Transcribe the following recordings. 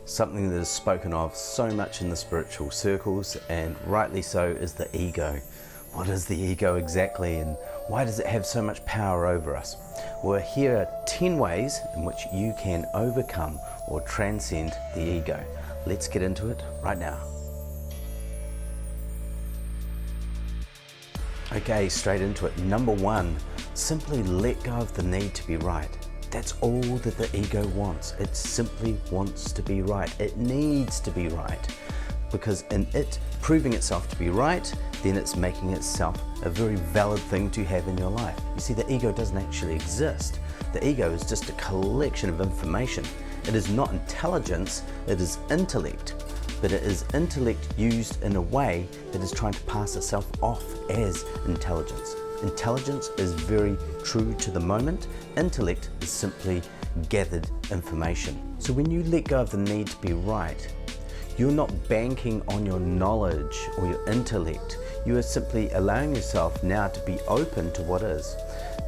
Something that is spoken of so much in the spiritual circles, and rightly so, is the ego. What is the ego exactly, and why does it have so much power over us? Well, here are 10 ways in which you can overcome or transcend the ego. Let's get into it right now. Okay, straight into it. Number 1, simply let go of the need to be right. That's all that the ego wants. It simply wants to be right. It needs to be right, because in it proving itself to be right, then it's making itself a very valid thing to have in your life. You see, the ego doesn't actually exist. The ego is just a collection of information. It is not intelligence, it is intellect. But it is intellect used in a way that is trying to pass itself off as intelligence. Intelligence is very true to the moment. Intellect is simply gathered information. So when you let go of the need to be right, you're not banking on your knowledge or your intellect. You are simply allowing yourself now to be open to what is.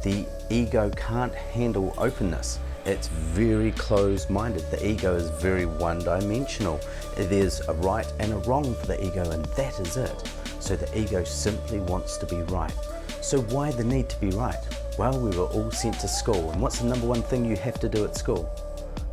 The ego can't handle openness. It's very closed-minded. The ego is very one-dimensional. There's a right and a wrong for the ego, and that is it. So the ego simply wants to be right. So why the need to be right? Well, we were all sent to school, and what's the number one thing you have to do at school?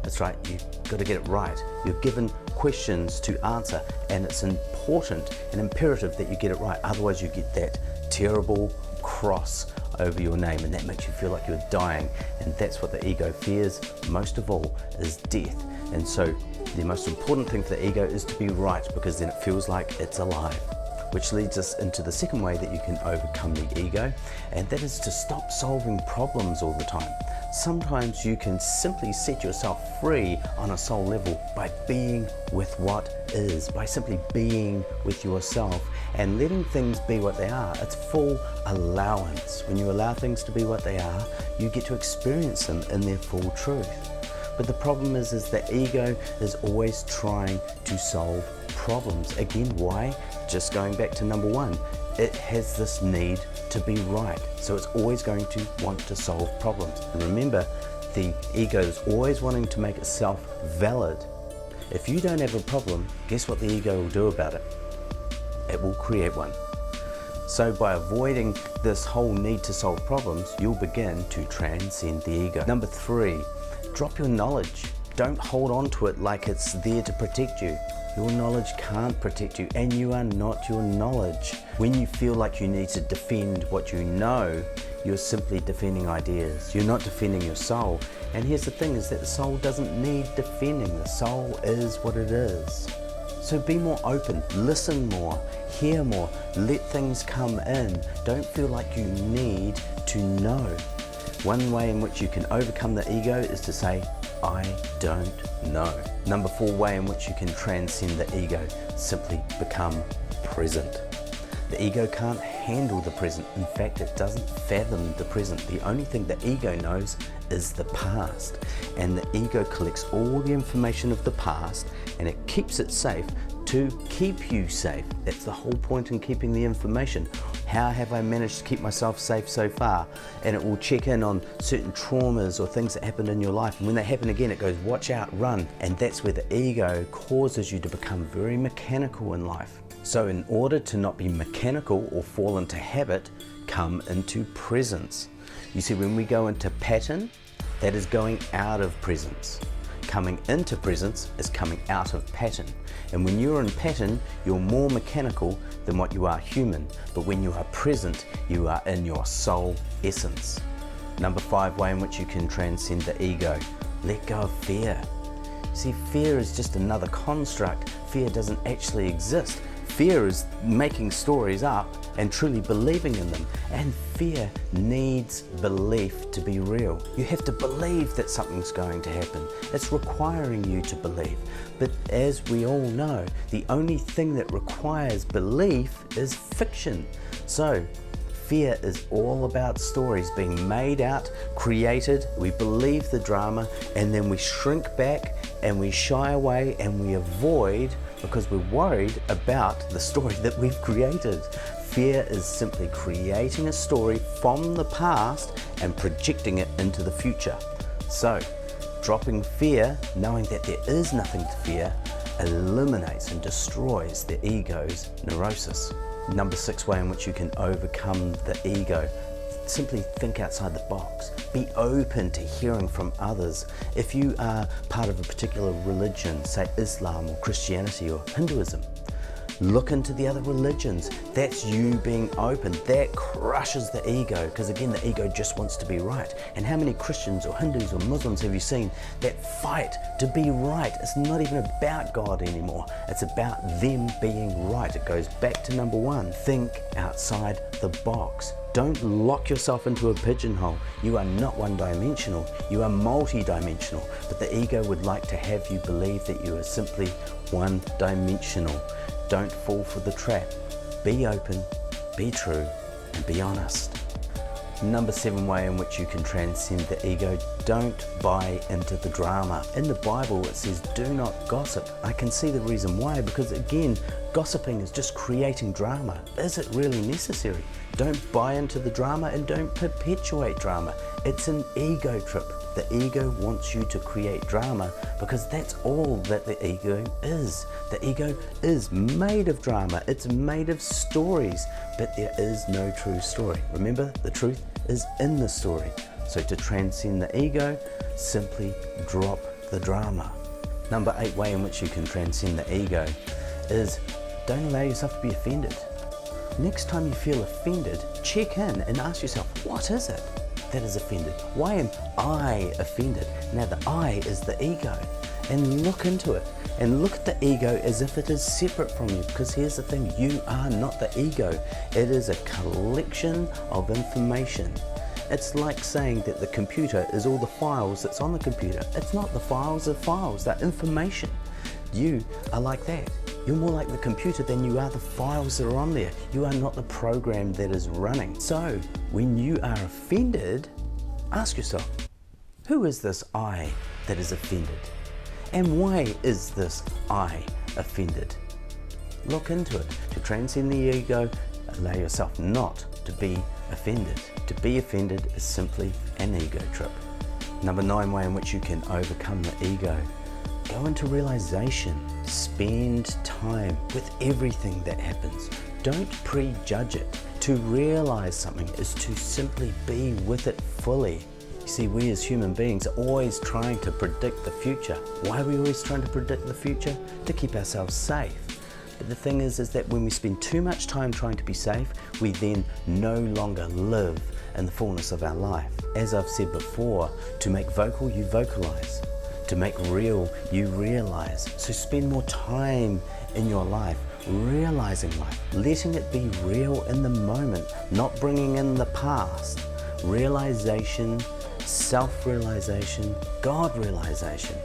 That's right, you've got to get it right. You're given questions to answer, and it's important and imperative that you get it right. Otherwise you get that terrible cross over your name, and that makes you feel like you're dying, and that's what the ego fears most of all, is death. And so the most important thing for the ego is to be right, because then it feels like it's alive. Which leads us into the second way that you can overcome the ego, and that is to stop solving problems all the time. Sometimes you can simply set yourself free on a soul level by being with what is, by simply being with yourself and letting things be what they are. It's full allowance. When you allow things to be what they are, you get to experience them in their full truth. But the problem is the ego is always trying to solve problems. Again, why? Just going back to number 1, it has this need to be right. So it's always going to want to solve problems. And remember, the ego is always wanting to make itself valid. If you don't have a problem, guess what the ego will do about it? It will create one. So by avoiding this whole need to solve problems, you'll begin to transcend the ego. Number 3, drop your knowledge. Don't hold on to it like it's there to protect you. Your knowledge can't protect you, and you are not your knowledge. When you feel like you need to defend what you know, you're simply defending ideas. You're not defending your soul. And here's the thing, is that the soul doesn't need defending. The soul is what it is. So be more open, listen more, hear more, let things come in. Don't feel like you need to know. One way in which you can overcome the ego is to say, I don't know. Number 4 way in which you can transcend the ego, simply become present. The ego can't handle the present. In fact, it doesn't fathom the present. The only thing the ego knows is the past. And the ego collects all the information of the past, and it keeps it safe to keep you safe. That's the whole point in keeping the information. How have I managed to keep myself safe so far? And it will check in on certain traumas or things that happened in your life. And when they happen again, it goes, watch out, run. And that's where the ego causes you to become very mechanical in life. So in order to not be mechanical or fall into habit, come into presence. You see, when we go into pattern, that is going out of presence. Coming into presence is coming out of pattern. And when you're in pattern, you're more mechanical than what you are human. But when you are present, you are in your soul essence. Number 5 way in which you can transcend the ego, let go of fear. See, fear is just another construct. Fear doesn't actually exist. Fear is making stories up and truly believing in them. And fear needs belief to be real. You have to believe that something's going to happen. It's requiring you to believe. But as we all know, the only thing that requires belief is fiction. So fear is all about stories being made out, created. We believe the drama, and then we shrink back and we shy away and we avoid because we're worried about the story that we've created. Fear is simply creating a story from the past and projecting it into the future. So Dropping fear, knowing that there is nothing to fear, eliminates and destroys the ego's neurosis. Number 6 way in which you can overcome the ego. Simply think outside the box. Be open to hearing from others. If you are part of a particular religion, say Islam or Christianity or Hinduism, look into the other religions. That's you being open. That crushes the ego, because again, the ego just wants to be right. And how many Christians or Hindus or Muslims have you seen that fight to be right? It's not even about God anymore. It's about them being right. It goes back to number 1. Think outside the box. Don't lock yourself into a pigeonhole. You are not one-dimensional. You are multi-dimensional. But the ego would like to have you believe that you are simply one-dimensional. Don't fall for the trap. Be open, be true, and be honest. Number 7 way in which you can transcend the ego. Don't buy into the drama. In the Bible it says do not gossip. I can see the reason why, because again, gossiping is just creating drama. Is it really necessary? Don't buy into the drama and don't perpetuate drama. It's an ego trip. The ego wants you to create drama because that's all that the ego is. The ego is made of drama. It's made of stories, but there is no true story. Remember, the truth is in the story. So to transcend the ego, simply drop the drama. Number 8 way in which you can transcend the ego is don't allow yourself to be offended. Next time you feel offended, check in and ask yourself, what is it that is offended? Why am I offended? Now the I is the ego, and look into it and look at the ego as if it is separate from you, because here's the thing, you are not the ego. It is a collection of information. It's like saying that the computer is all the files that's on the computer. It's not. The files are files, they're information. You are like that. You're more like the computer than you are the files that are on there. You are not the program that is running. So when you are offended, ask yourself, who is this I that is offended? And why is this I offended? Look into it. To transcend the ego, allow yourself not to be offended. To be offended is simply an ego trip. Number 9 way in which you can overcome the ego. Go into realization. Spend time with everything that happens. Don't prejudge it. To realize something is to simply be with it fully. You see, we as human beings are always trying to predict the future. Why are we always trying to predict the future? To keep ourselves safe. But the thing is that when we spend too much time trying to be safe, we then no longer live in the fullness of our life. As I've said before, to make vocal, you vocalize. To make real, you realize. So spend more time in your life realizing life, letting it be real in the moment, not bringing in the past. Realization, self-realization, God-realization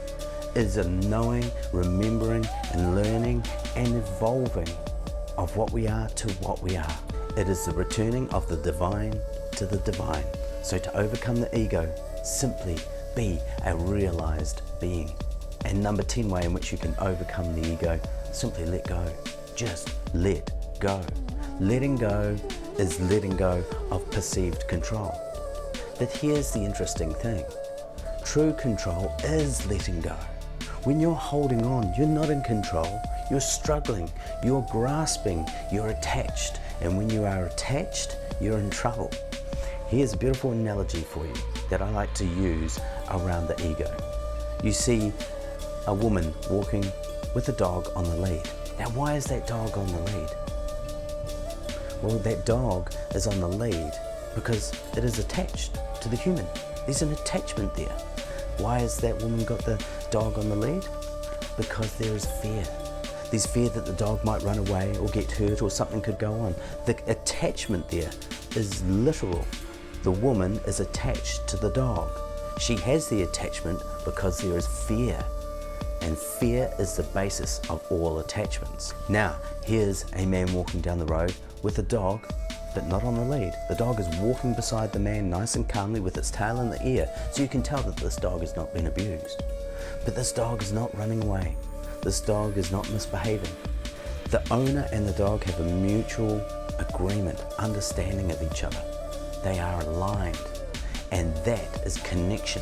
is a knowing, remembering, and learning and evolving of what we are to what we are. It is the returning of the divine to the divine. So to overcome the ego, simply be a realized being. And number 10 way in which you can overcome the ego, simply let go. Just let go. Letting go is letting go of perceived control. But here's the interesting thing. True control is letting go. When you're holding on, you're not in control. You're struggling, you're grasping, you're attached. And when you are attached, you're in trouble. Here's a beautiful analogy for you that I like to use around the ego. You see a woman walking with a dog on the lead. Now, why is that dog on the lead? Well, that dog is on the lead because it is attached to the human. There's an attachment there. Why has that woman got the dog on the lead? Because there is fear. There's fear that the dog might run away or get hurt or something could go on. The attachment there is literal. The woman is attached to the dog. She has the attachment because there is fear. And fear is the basis of all attachments. Now, here's a man walking down the road with a dog, but not on the lead. The dog is walking beside the man nice and calmly with its tail in the air, so you can tell that this dog has not been abused. But this dog is not running away. This dog is not misbehaving. The owner and the dog have a mutual agreement, understanding of each other. They are aligned, and that is connection.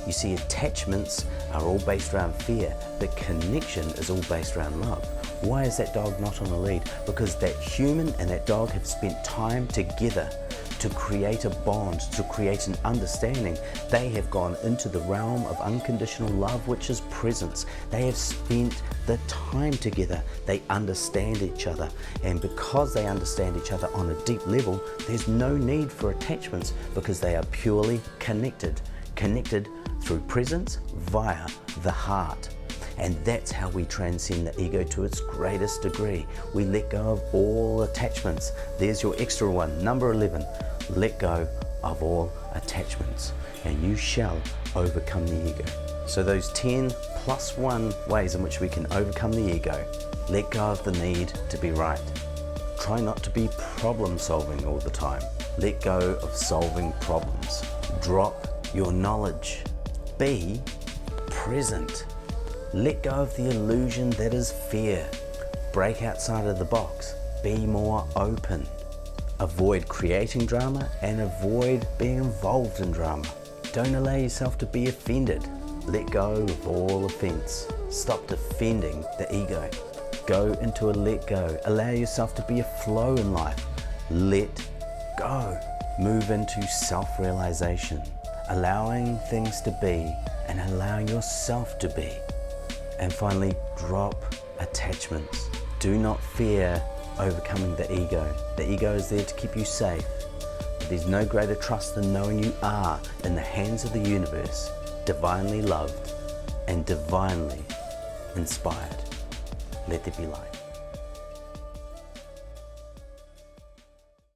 You see, attachments are all based around fear, but connection is all based around love. Why is that dog not on a lead? Because that human and that dog have spent time together to create a bond, to create an understanding. They have gone into the realm of unconditional love, which is presence. They have spent the time together. They understand each other. And because they understand each other on a deep level, there's no need for attachments because they are purely connected. Connected through presence via the heart. And that's how we transcend the ego to its greatest degree. We let go of all attachments. There's your extra one, number 11. Let go of all attachments, and you shall overcome the ego. So those 10 plus 1 ways in which we can overcome the ego. Let go of the need to be right. Try not to be problem solving all the time. Let go of solving problems. Drop your knowledge. Be present. Let go of the illusion that is fear. Break outside of the box. Be more open. Avoid creating drama and avoid being involved in drama. Don't allow yourself to be offended. Let go of all offense. Stop defending the ego. Go into a let go. Allow yourself to be a flow in life. Let go. Move into self-realization. Allowing things to be and allowing yourself to be. And finally, drop attachments. Do not fear overcoming the ego. The ego is there to keep you safe. But there's no greater trust than knowing you are in the hands of the universe, divinely loved and divinely inspired. Let there be light.